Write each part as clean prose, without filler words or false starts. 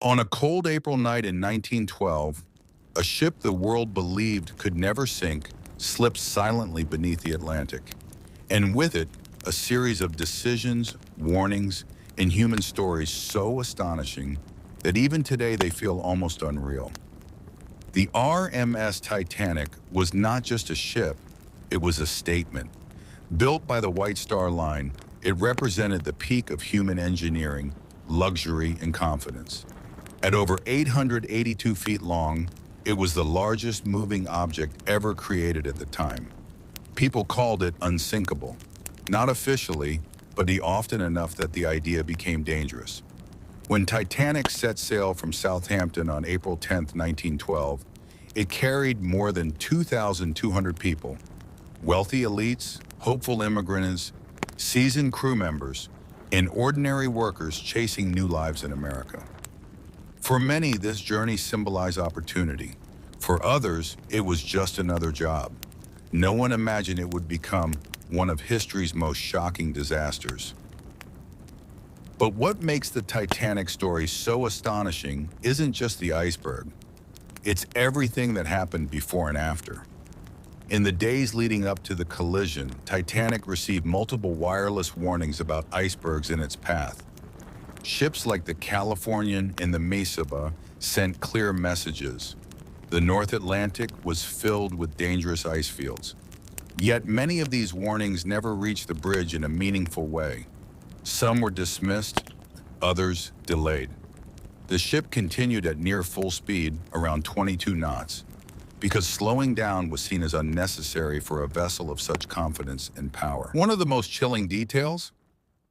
On a cold April night in 1912, a ship the world believed could never sink slipped silently beneath the Atlantic, and with it, a series of decisions, warnings, and human stories so astonishing that even today they feel almost unreal. The RMS Titanic was not just a ship, it was a statement. Built by the White Star Line, it represented the peak of human engineering, luxury, and confidence. At over 882 feet long, it was the largest moving object ever created at the time. People called it unsinkable, not officially, but often enough that the idea became dangerous. When Titanic set sail from Southampton on April 10, 1912, it carried more than 2,200 people, wealthy elites, hopeful immigrants, seasoned crew members, and ordinary workers chasing new lives in America. For many, this journey symbolized opportunity. For others, it was just another job. No one imagined it would become one of history's most shocking disasters. But what makes the Titanic story so astonishing isn't just the iceberg. It's everything that happened before and after. In the days leading up to the collision, Titanic received multiple wireless warnings about icebergs in its path. Ships like the Californian and the Mesaba sent clear messages. The North Atlantic was filled with dangerous ice fields. Yet many of these warnings never reached the bridge in a meaningful way. Some were dismissed, others delayed. The ship continued at near full speed, around 22 knots, because slowing down was seen as unnecessary for a vessel of such confidence and power. One of the most chilling details?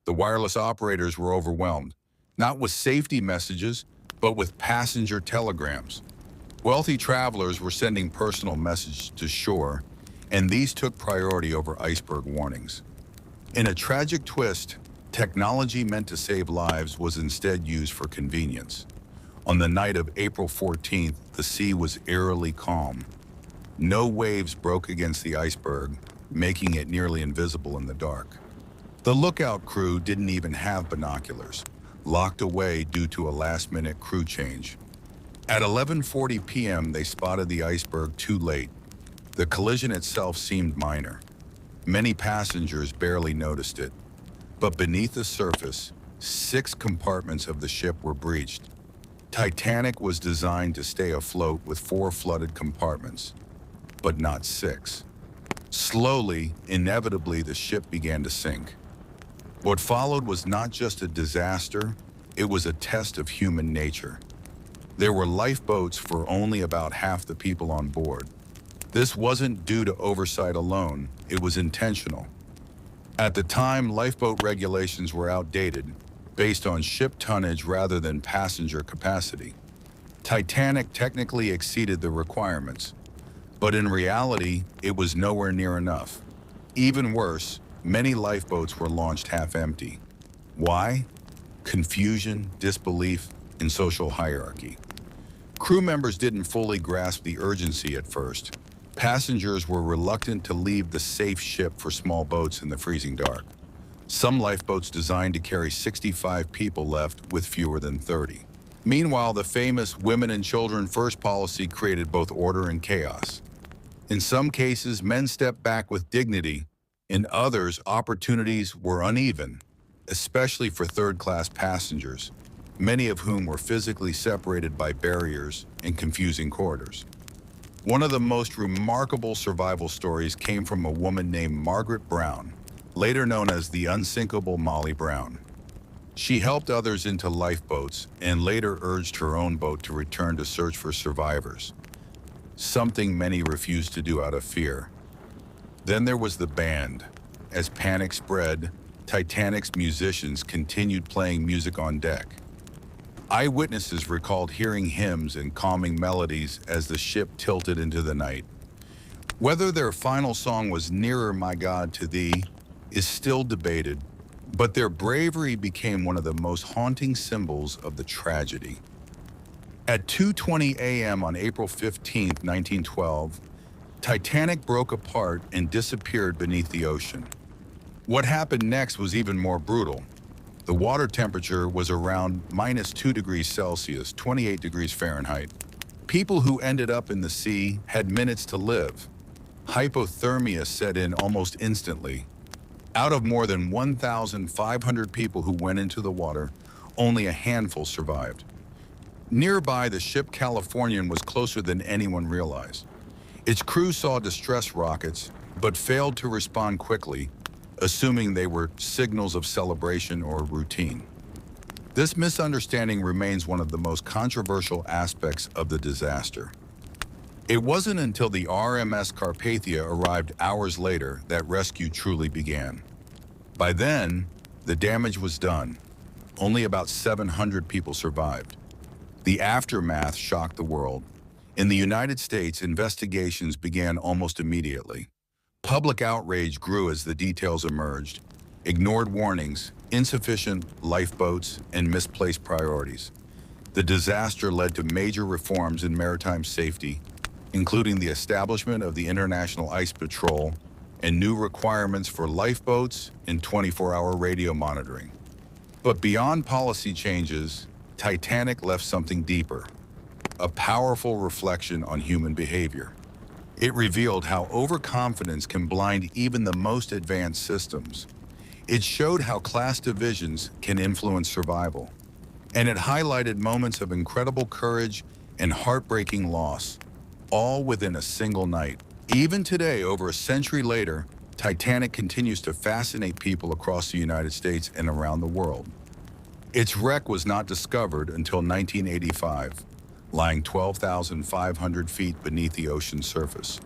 The wireless operators were overwhelmed, not with safety messages, but with passenger telegrams. Wealthy travelers were sending personal messages to shore, and these took priority over iceberg warnings. In a tragic twist, technology meant to save lives was instead used for convenience. On the night of April 14th, the sea was eerily calm. No waves broke against the iceberg, making it nearly invisible in the dark. The lookout crew didn't even have binoculars, locked away due to a last-minute crew change. At 11:40 p.m., they spotted the iceberg too late. The collision itself seemed minor. Many passengers barely noticed it. But beneath the surface, 6 compartments of the ship were breached. Titanic was designed to stay afloat with 4 flooded compartments, but not 6. Slowly, inevitably, the ship began to sink. What followed was not just a disaster, it was a test of human nature. There were lifeboats for only about half the people on board. This wasn't due to oversight alone, it was intentional. At the time, lifeboat regulations were outdated, based on ship tonnage rather than passenger capacity. Titanic technically exceeded the requirements, but in reality, it was nowhere near enough. Even worse, many lifeboats were launched half-empty. Why? Confusion, disbelief, and social hierarchy. Crew members didn't fully grasp the urgency at first. Passengers were reluctant to leave the safe ship for small boats in the freezing dark. Some lifeboats designed to carry 65 people left with fewer than 30. Meanwhile, the famous women and children first policy created both order and chaos. In some cases, men stepped back with dignity. In others, opportunities were uneven, especially for third-class passengers, many of whom were physically separated by barriers and confusing corridors. One of the most remarkable survival stories came from a woman named Margaret Brown, later known as the unsinkable Molly Brown. She helped others into lifeboats and later urged her own boat to return to search for survivors, something many refused to do out of fear. Then there was the band. As panic spread, Titanic's musicians continued playing music on deck. Eyewitnesses recalled hearing hymns and calming melodies as the ship tilted into the night. Whether their final song was "Nearer, My God, to Thee" is still debated, but their bravery became one of the most haunting symbols of the tragedy. At 2:20 a.m. on April 15, 1912, Titanic broke apart and disappeared beneath the ocean. What happened next was even more brutal. The water temperature was around -2 degrees Celsius, 28 degrees Fahrenheit. People who ended up in the sea had minutes to live. Hypothermia set in almost instantly. Out of more than 1,500 people who went into the water, only a handful survived. Nearby, the ship Californian was closer than anyone realized. Its crew saw distress rockets, but failed to respond quickly, assuming they were signals of celebration or routine. This misunderstanding remains one of the most controversial aspects of the disaster. It wasn't until the RMS Carpathia arrived hours later that rescue truly began. By then, the damage was done. Only about 700 people survived. The aftermath shocked the world. In the United States, investigations began almost immediately. Public outrage grew as the details emerged. Ignored warnings, insufficient lifeboats, and misplaced priorities. The disaster led to major reforms in maritime safety, including the establishment of the International Ice Patrol and new requirements for lifeboats and 24-hour radio monitoring. But beyond policy changes, Titanic left something deeper, a powerful reflection on human behavior. It revealed how overconfidence can blind even the most advanced systems. It showed how class divisions can influence survival. And it highlighted moments of incredible courage and heartbreaking loss, all within a single night. Even today, over a century later, Titanic continues to fascinate people across the United States and around the world. Its wreck was not discovered until 1985, lying 12,500 feet beneath the ocean's surface.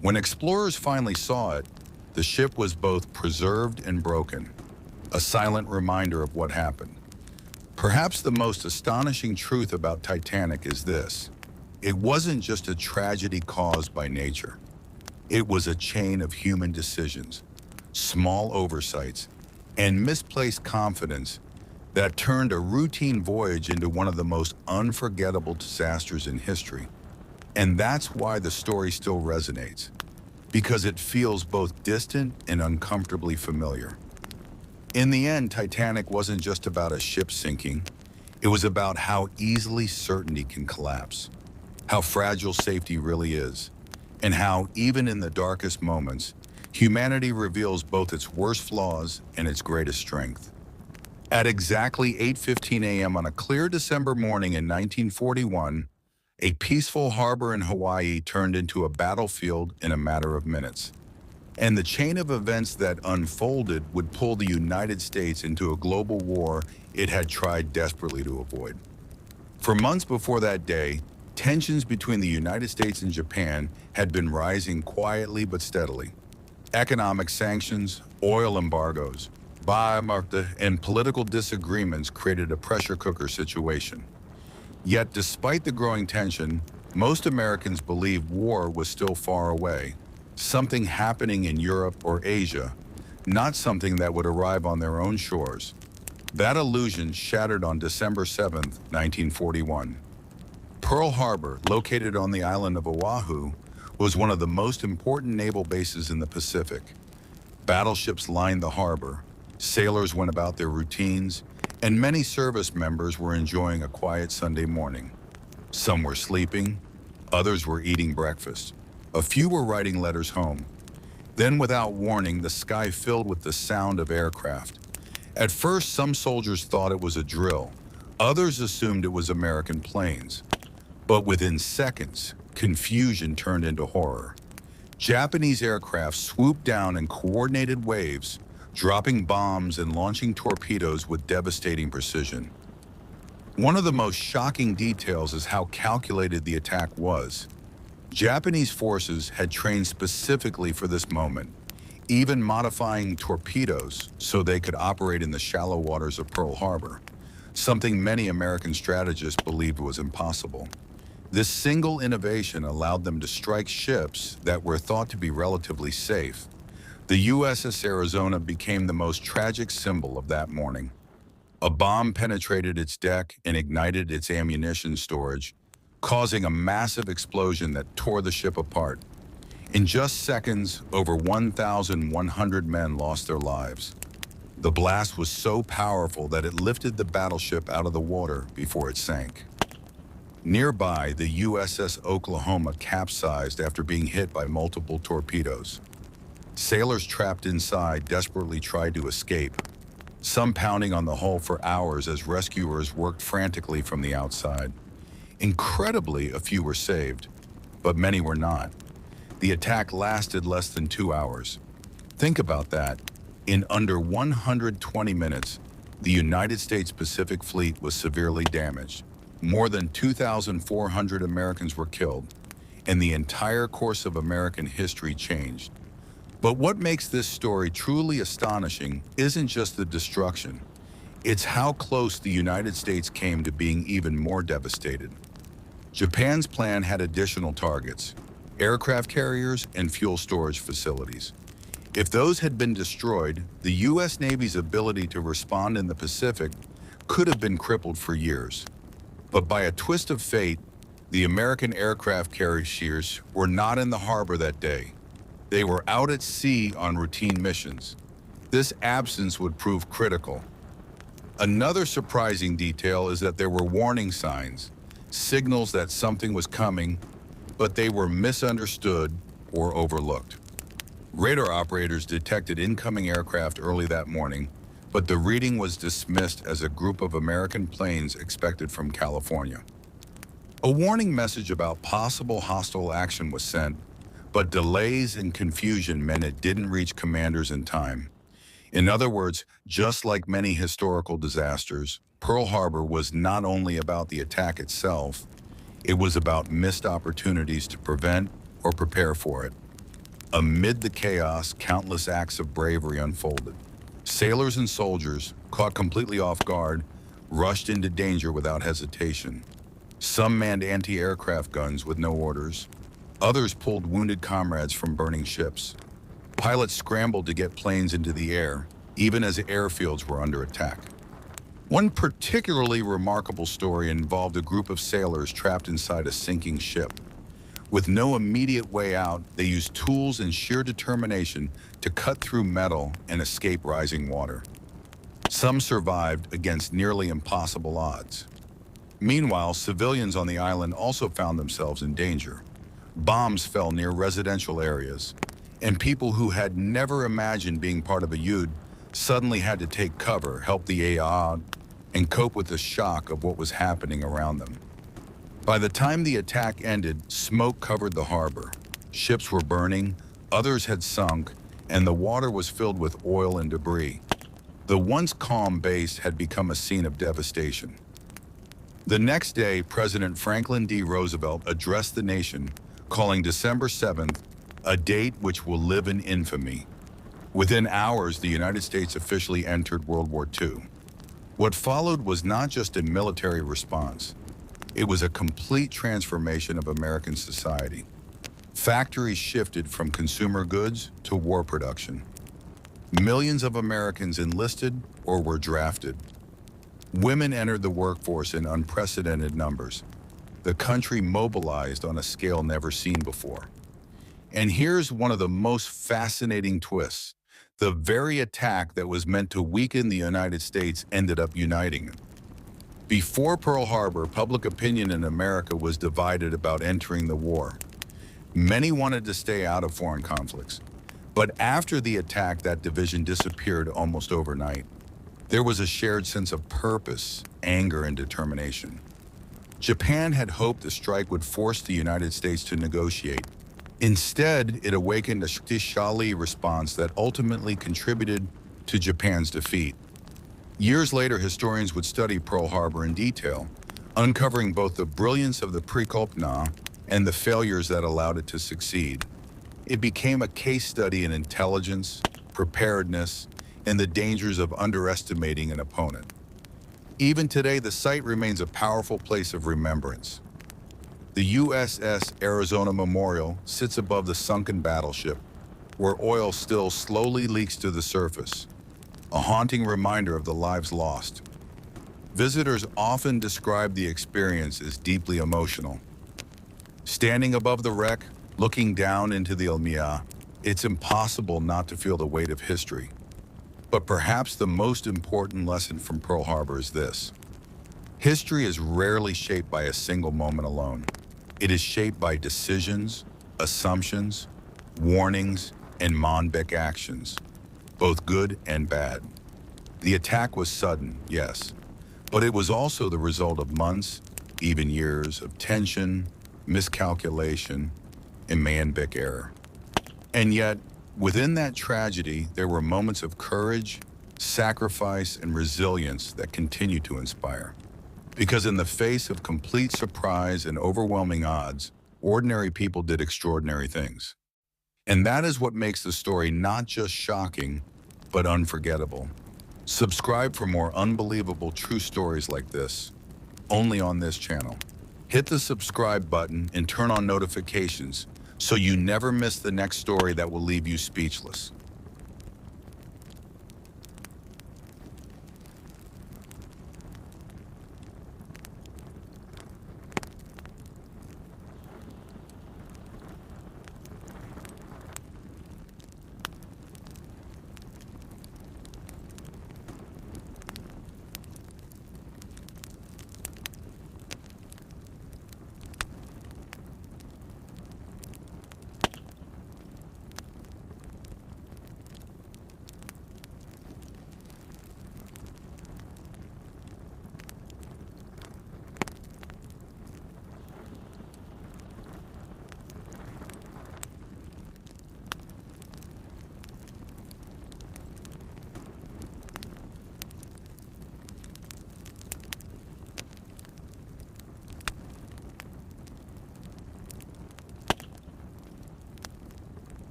When explorers finally saw it, the ship was both preserved and broken, a silent reminder of what happened. Perhaps the most astonishing truth about Titanic is this: it wasn't just a tragedy caused by nature. It was a chain of human decisions, small oversights, and misplaced confidence that turned a routine voyage into one of the most unforgettable disasters in history. And that's why the story still resonates, because it feels both distant and uncomfortably familiar. In the end, Titanic wasn't just about a ship sinking. It was about how easily certainty can collapse, how fragile safety really is, and how, even in the darkest moments, humanity reveals both its worst flaws and its greatest strength. At exactly 8:15 a.m. on a clear December morning in 1941, a peaceful harbor in Hawaii turned into a battlefield in a matter of minutes. And the chain of events that unfolded would pull the United States into a global war it had tried desperately to avoid. For months before that day, tensions between the United States and Japan had been rising quietly but steadily. Economic sanctions, oil embargoes, and political disagreements created a pressure cooker situation. Yet, despite the growing tension, most Americans believed war was still far away, something happening in Europe or Asia, not something that would arrive on their own shores. That illusion shattered on December 7, 1941. Pearl Harbor, located on the island of Oahu, was one of the most important naval bases in the Pacific. Battleships lined the harbor, sailors went about their routines, and many service members were enjoying a quiet Sunday morning. Some were sleeping, others were eating breakfast. A few were writing letters home. Then, without warning, the sky filled with the sound of aircraft. At first, some soldiers thought it was a drill. Others assumed it was American planes. But within seconds, confusion turned into horror. Japanese aircraft swooped down in coordinated waves, dropping bombs and launching torpedoes with devastating precision. One of the most shocking details is how calculated the attack was. Japanese forces had trained specifically for this moment, even modifying torpedoes so they could operate in the shallow waters of Pearl Harbor, something many American strategists believed was impossible. This single innovation allowed them to strike ships that were thought to be relatively safe. The USS Arizona became the most tragic symbol of that morning. A bomb penetrated its deck and ignited its ammunition storage, causing a massive explosion that tore the ship apart. In just seconds, over 1,100 men lost their lives. The blast was so powerful that it lifted the battleship out of the water before it sank. Nearby, the USS Oklahoma capsized after being hit by multiple torpedoes. Sailors trapped inside desperately tried to escape, some pounding on the hull for hours as rescuers worked frantically from the outside. Incredibly, a few were saved, but many were not. The attack lasted less than 2 hours. Think about that. In under 120 minutes, the United States Pacific Fleet was severely damaged. More than 2,400 Americans were killed, and the entire course of American history changed. But what makes this story truly astonishing isn't just the destruction. It's how close the United States came to being even more devastated. Japan's plan had additional targets: aircraft carriers and fuel storage facilities. If those had been destroyed, the U.S. Navy's ability to respond in the Pacific could have been crippled for years. But by a twist of fate, the American aircraft carriers were not in the harbor that day. They were out at sea on routine missions. This absence would prove critical. Another surprising detail is that there were warning signs, signals that something was coming, but they were misunderstood or overlooked. Radar operators detected incoming aircraft early that morning, but the reading was dismissed as a group of American planes expected from California. A warning message about possible hostile action was sent, but delays and confusion meant it didn't reach commanders in time. In other words, just like many historical disasters, Pearl Harbor was not only about the attack itself, it was about missed opportunities to prevent or prepare for it. Amid the chaos, countless acts of bravery unfolded. Sailors and soldiers, caught completely off guard, rushed into danger without hesitation. Some manned anti-aircraft guns with no orders. Others pulled wounded comrades from burning ships. Pilots scrambled to get planes into the air, even as airfields were under attack. One particularly remarkable story involved a group of sailors trapped inside a sinking ship. With no immediate way out, they used tools and sheer determination to cut through metal and escape rising water. Some survived against nearly impossible odds. Meanwhile, civilians on the island also found themselves in danger. Bombs fell near residential areas, and people who had never imagined being part of a UD suddenly had to take cover, help the AAD, and cope with the shock of what was happening around them. By the time the attack ended, smoke covered the harbor. Ships were burning, others had sunk, and the water was filled with oil and debris. The once calm base had become a scene of devastation. The next day, President Franklin D. Roosevelt addressed the nation, calling December 7th a date which will live in infamy. Within hours, the United States officially entered World War II. What followed was not just a military response. It was a complete transformation of American society. Factories shifted from consumer goods to war production. Millions of Americans enlisted or were drafted. Women entered the workforce in unprecedented numbers. The country mobilized on a scale never seen before. And here's one of the most fascinating twists. The very attack that was meant to weaken the United States ended up uniting it. Before Pearl Harbor, public opinion in America was divided about entering the war. Many wanted to stay out of foreign conflicts. But after the attack, that division disappeared almost overnight. There was a shared sense of purpose, anger, and determination. Japan had hoped the strike would force the United States to negotiate. Instead, it awakened a shakti response that ultimately contributed to Japan's defeat. Years later, historians would study Pearl Harbor in detail, uncovering both the brilliance of the Prekolpna and the failures that allowed it to succeed. It became a case study in intelligence, preparedness, and the dangers of underestimating an opponent. Even today, the site remains a powerful place of remembrance. The USS Arizona Memorial sits above the sunken battleship, where oil still slowly leaks to the surface, a haunting reminder of the lives lost. Visitors often describe the experience as deeply emotional. Standing above the wreck, looking down into the Almia, it's impossible not to feel the weight of history. But perhaps the most important lesson from Pearl Harbor is this. History is rarely shaped by a single moment alone. It is shaped by decisions, assumptions, warnings, and Monbek actions, both good and bad. The attack was sudden, yes, but it was also the result of months, even years, of tension, miscalculation, and Monbek error. And yet, within that tragedy, there were moments of courage, sacrifice, and resilience that continue to inspire. Because in the face of complete surprise and overwhelming odds, ordinary people did extraordinary things. And that is what makes the story not just shocking, but unforgettable. Subscribe for more unbelievable true stories like this, only on this channel. Hit the subscribe button and turn on notifications so you never miss the next story that will leave you speechless.